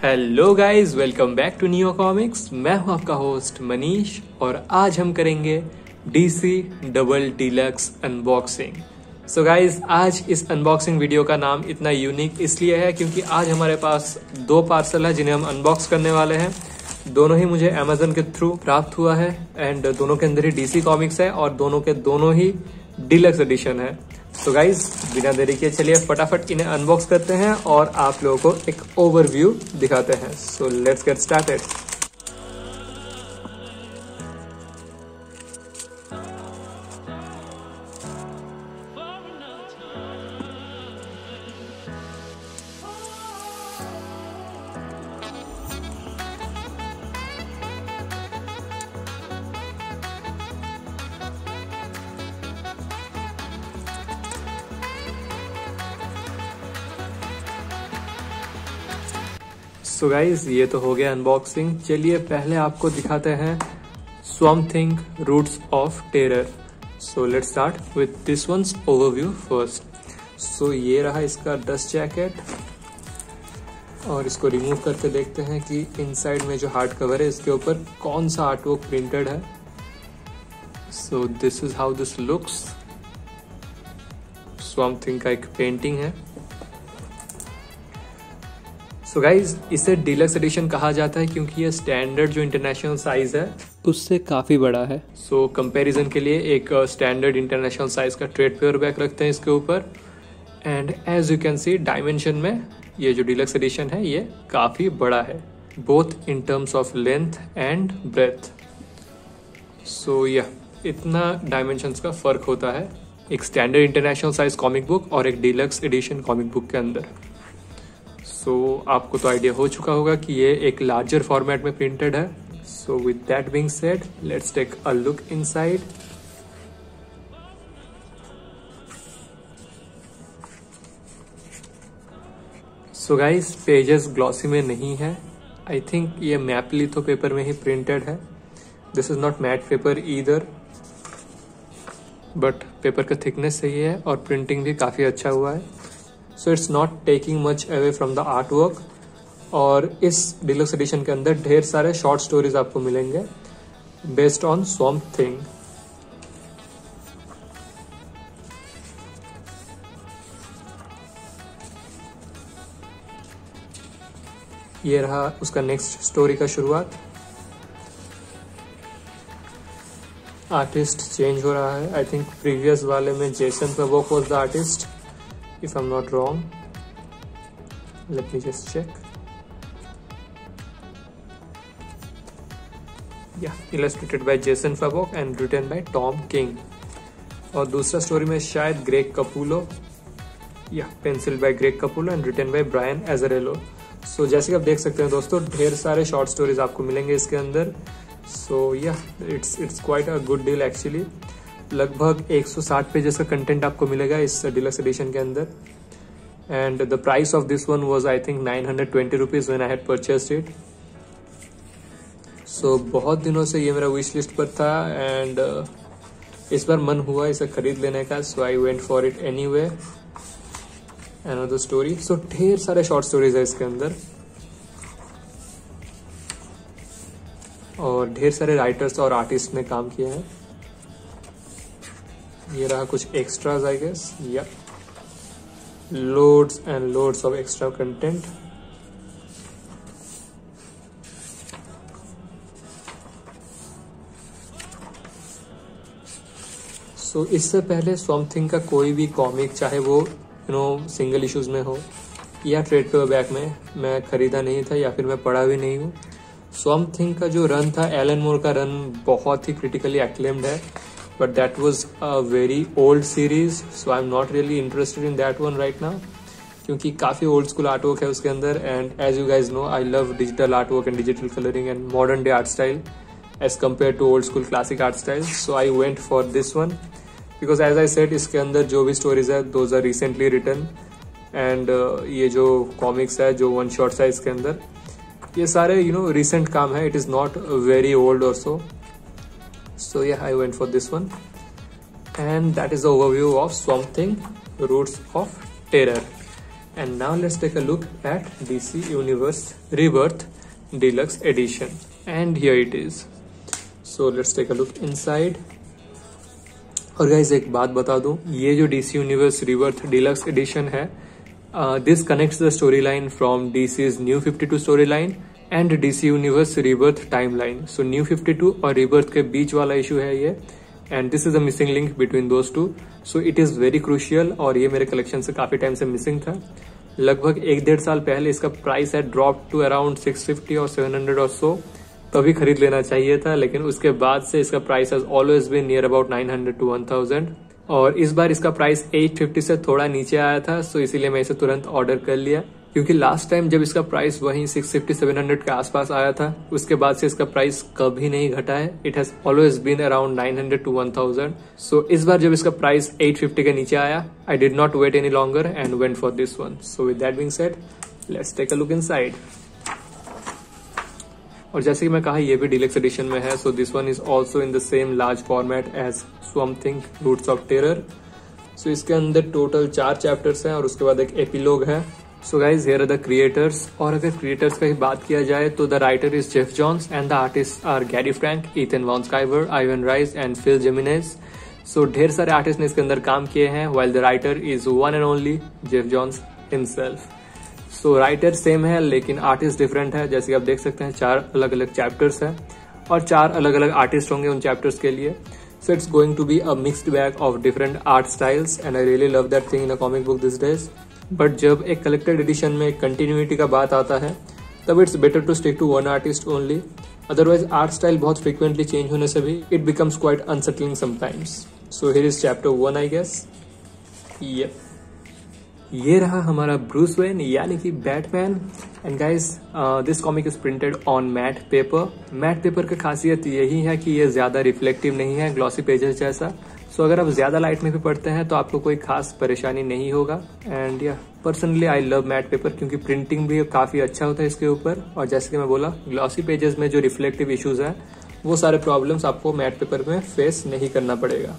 Hello guys, welcome back to neo comics. मैं हूं आपका होस्ट मनीष और आज हम करेंगे DC double deluxe unboxing. So guys, आज इस अनबॉक्सिंग वीडियो का नाम इतना यूनिक इसलिए है क्योंकि आज हमारे पास दो पार्सल है जिन्हें हम अनबॉक्स करने वाले हैं। दोनों ही मुझे अमेजन के थ्रू प्राप्त हुआ है एंड दोनों के अंदर ही डीसी कॉमिक्स है और दोनों के दोनों ही डीलक्स एडिशन है। तो गाइज, बिना देरी के चलिए फटाफट इन्हें अनबॉक्स करते हैं और आप लोगों को एक ओवरव्यू दिखाते हैं। So let's get started. So guys, ये तो हो गया अनबॉक्सिंग। चलिए पहले आपको दिखाते हैं Swamp Thing Roots of Terror. So let's start with this one's overview first. So ये रहा इसका डस्ट जैकेट और इसको रिमूव करके देखते हैं कि इनसाइड में जो हार्ड कवर है इसके ऊपर कौन सा आर्टवर्क प्रिंटेड है। So this is how this looks. Swamp thing का एक पेंटिंग है। सो गाइज, इसे डीलक्स एडिशन कहा जाता है क्योंकि ये स्टैंडर्ड जो इंटरनेशनल साइज है उससे काफी बड़ा है। सो कंपैरिजन के लिए एक स्टैंडर्ड इंटरनेशनल साइज का ट्रेड पेपर बैग रखते हैं इसके ऊपर। And as you can see dimension में ये जो डीलक्स एडिशन है ये काफी बड़ा है, both in terms of length and breadth. So इतना डायमेंशंस का फर्क होता है एक standard international size comic book और एक डीलक्स एडिशन कॉमिक बुक के अंदर। सो आपको तो आइडिया हो चुका होगा कि ये एक लार्जर फॉर्मेट में प्रिंटेड है। So with that being said, let's take a look inside. So guys, pages glossy में नहीं है। आई थिंक ये मैप लिथो पेपर में ही प्रिंटेड है। This is not matte paper either, but paper का थिकनेस सही है और प्रिंटिंग भी काफी अच्छा हुआ है। So it's not taking much away from the art work. और इस डीलक्स एडिशन के अंदर ढेर सारे शॉर्ट स्टोरीज आपको मिलेंगे बेस्ड ऑन स्वैम्प थिंग। ये रहा उसका नेक्स्ट स्टोरी का शुरुआत। आर्टिस्ट चेंज हो रहा है। आई थिंक प्रीवियस वाले में Jason Fabok was the artist, if I'm not wrong. Let me just check. Illustrated by Jason Fabok and written by Tom King. और दूसरा स्टोरी में शायद Greg Capullo, pencil by Greg Capullo and written by Brian Azzarello. So जैसे कि आप देख सकते हैं दोस्तों, ढेर सारे शॉर्ट स्टोरीज आपको मिलेंगे इसके अंदर। So it's quite a good deal actually. लगभग 160 पेजेस का कंटेंट आपको मिलेगा इस डीलक्स एडिशन के अंदर। And the price of this one was I think 920 rupees when I had purchased it. So बहुत दिनों से ये मेरा विश लिस्ट पर था एंड इस बार मन हुआ इसे खरीद लेने का। So I went for it anyway. Another story. So ढेर सारे शॉर्ट स्टोरीज है इसके अंदर और ढेर सारे राइटर्स और आर्टिस्ट ने काम किया है। ये रहा कुछ extras I guess. Loads and loads of extra content. So इससे पहले स्वैम्प थिंग का कोई भी कॉमिक, चाहे वो सिंगल इश्यूज में हो या ट्रेड पेपर बैक में, मैं खरीदा नहीं था या फिर मैं पढ़ा भी नहीं हूँ। स्वैम्प थिंग का जो रन था, एलन मोर का रन, बहुत ही क्रिटिकली एक्लेम्ड है। But that was a very old series, so I'm not really interested in that one right now. क्योंकि काफी ओल्ड स्कूल आर्ट वर्क है उसके अंदर। And as you guys know, I love digital art work and digital colouring and modern day art style as compare to old school classic art style. So I went for this one because as I said, इसके अंदर जो भी stories है those are recently written. And ये जो comics है, जो one shots है इसके अंदर, ये सारे रिसेंट काम है। It is not very old और सो। So I went for this one, and that is the overview of Swamp Thing Roots of Terror. And now let's take a look at DC Universe Rebirth Deluxe Edition. And here it is. So let's take a look inside. और guys एक बात बता दूं, ये जो DC Universe Rebirth Deluxe Edition है, this connects the storyline from DC's New 52 storyline and DC Universe Rebirth timeline. So New 52 और Rebirth के बीच वाला इशू है ये, and this is a missing link between those two. So it is very crucial और ये मेरे collection से काफी टाइम से मिसिंग था. लगभग 1-1.5 साल पहले इसका प्राइस है ड्रॉप टू अराउंड 650 और 700 और सो, तभी खरीद लेना चाहिए था. लेकिन उसके बाद से इसका price has always been near about 900 to 1000 और इस बार इसका प्राइस 850 से थोड़ा नीचे आया था. सो इसीलिए मैं इसे तुरंत ऑर्डर कर लिया, क्योंकि लास्ट टाइम जब इसका प्राइस वहीं 650-700 के आसपास आया था, उसके बाद से इसका प्राइस कभी नहीं घटा है. It has always been around 900 to 1000. So इस बार जब इसका प्राइस 850 के नीचे आया, I did not wait any longer and went for this one. So with that being said, let's take a look inside. और जैसे कि मैं कहा, ये भी डिलक्स एडिशन में है. So this one is also in the same large format as Swamp Thing Roots of Terror. So इसके अंदर टोटल 4 चैप्टर्स हैं और उसके बाद एक एपिलॉग है. So guys, here are the creators. और अगर क्रिएटर्स का ही बात किया जाए तो the writer is Geoff Johns and the artist are Gary Frank, Ethan Van Sciver, Ivan Reis and Phil Jimenez. So ढेर सारे आर्टिस्ट ने इसके अंदर काम किए हैं, while the writer is one and only Geoff Johns himself. So writer same है लेकिन आर्टिस्ट डिफरेंट है. जैसे आप देख सकते हैं 4 अलग अलग चैप्टर्स हैं और 4 अलग अलग आर्टिस्ट होंगे उन चैप्टर्स के लिए. So it's going to be a mixed bag of different art styles and I really love that thing in a comic book this days. But जब एक कलेक्टेड एडिशन में कंटिन्यूटी का बात आता है, तब it's better to stick to one artist only. Otherwise art style बहुत frequently change होने से भी it becomes quite unsettling sometimes. So here is chapter 1 I guess. Yup, ये रहा हमारा ब्रूस वेन यानी कि Batman. And guys, this comic is printed on matte paper. Matte paper की खासियत यही है कि ये ज्यादा रिफ्लेक्टिव नहीं है ग्लॉसी पेजेस जैसा. सो अगर आप ज्यादा लाइट में भी पढ़ते हैं तो आपको कोई खास परेशानी नहीं होगा. एंड या personally I love matte paper, क्योंकि प्रिंटिंग भी काफी अच्छा होता है इसके ऊपर. और जैसे कि मैं बोला, ग्लॉसी पेजेस में जो रिफ्लेक्टिव इश्यूज है, वो सारे प्रॉब्लम्स आपको मैट पेपर में फेस नहीं करना पड़ेगा.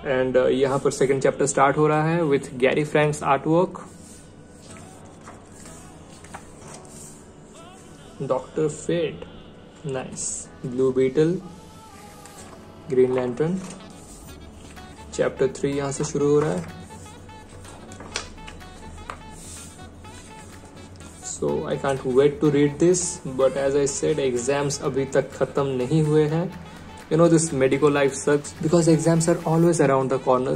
एंड यहाँ पर सेकंड चैप्टर स्टार्ट हो रहा है with Gary Frank's artwork. Doctor Fate, nice. Blue Beetle, Green Lantern. Chapter 3 यहां से शुरू हो रहा है. So I can't wait to read this, but as I said, exams अभी तक खत्म नहीं हुए हैं. You know, this medical life sucks because exams are always around the corner.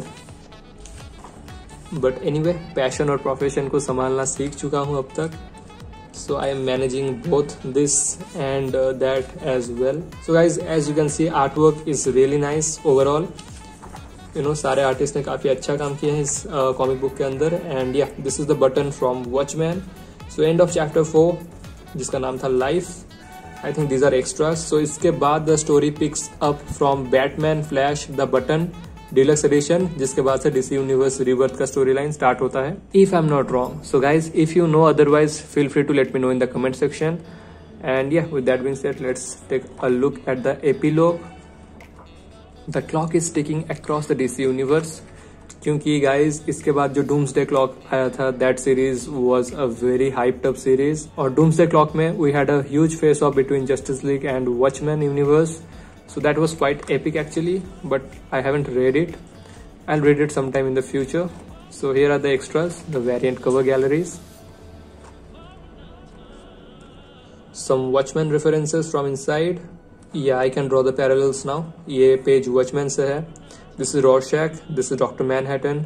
But anyway, passion और profession को संभालना सीख चुका हूँ अब तक. So I am managing both this and that as well. So guys, as you can see, artwork is really nice overall. You know, सारे artist ने काफी अच्छा काम किया है इस कॉमिक बुक के अंदर. And yeah, this is the button from Watchmen. So end of chapter 4, जिसका नाम था Life. I think these are extras. So इसके बाद the story picks up from Batman, Flash, The Button, Deluxe Edition, जिसके बाद से DC Universe Rebirth का story line start होता है, if I'm not wrong. So guys, if you know otherwise, feel free to let me know in the comment section. And yeah, with that being said, let's take a look at the epilogue. The clock is ticking across the DC Universe. क्योंकि guys, इसके बाद जो Doomsday Clock आया था, that series was a very hyped up series. और Doomsday Clock में we had a huge face off between Justice League and Watchmen universe. So that was quite epic actually, but I haven't read it. I'll read it sometime in the future. So here are the extras, the variant cover galleries, some Watchmen references from inside. Yeah, I can draw the parallels now. ये page Watchmen से है. This is Rorschach, this is Dr. Manhattan,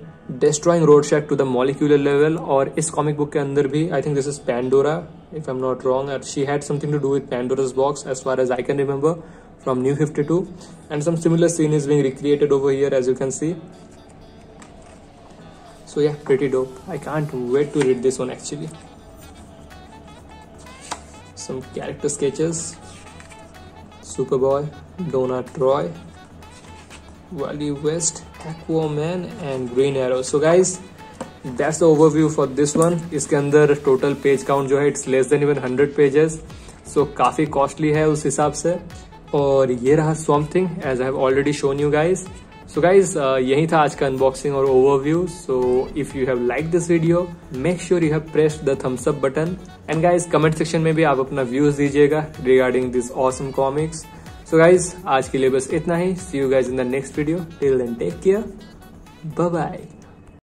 destroying Rorschach to the molecular level. और इस comic book के अंदर भी, I think this is Pandora, if I'm not wrong. She had something to do with Pandora's box, as far as I can remember, from New 52. And some similar scene is being recreated over here, as you can see. So yeah, pretty dope. I can't wait to read this one actually. Some character sketches. Superboy, Donna Troy, Wally West, Aquaman and Green Arrow. So guys, that's the overview for this one. इसके अंदर total page count जो है, it's less than even 100 pages. So काफी costly है उस हिसाब से. और ये रहा Swamp Thing, as I have already shown you guys. So guys यही था आज का अनबॉक्सिंग और overview. So if you have like this video, make sure you have pressed the thumbs up button. And guys comment section में भी आप अपना views दीजिएगा regarding this awesome comics. So guys आज के लिए बस इतना ही. See you guys in the next video. Till then take care. Bye bye.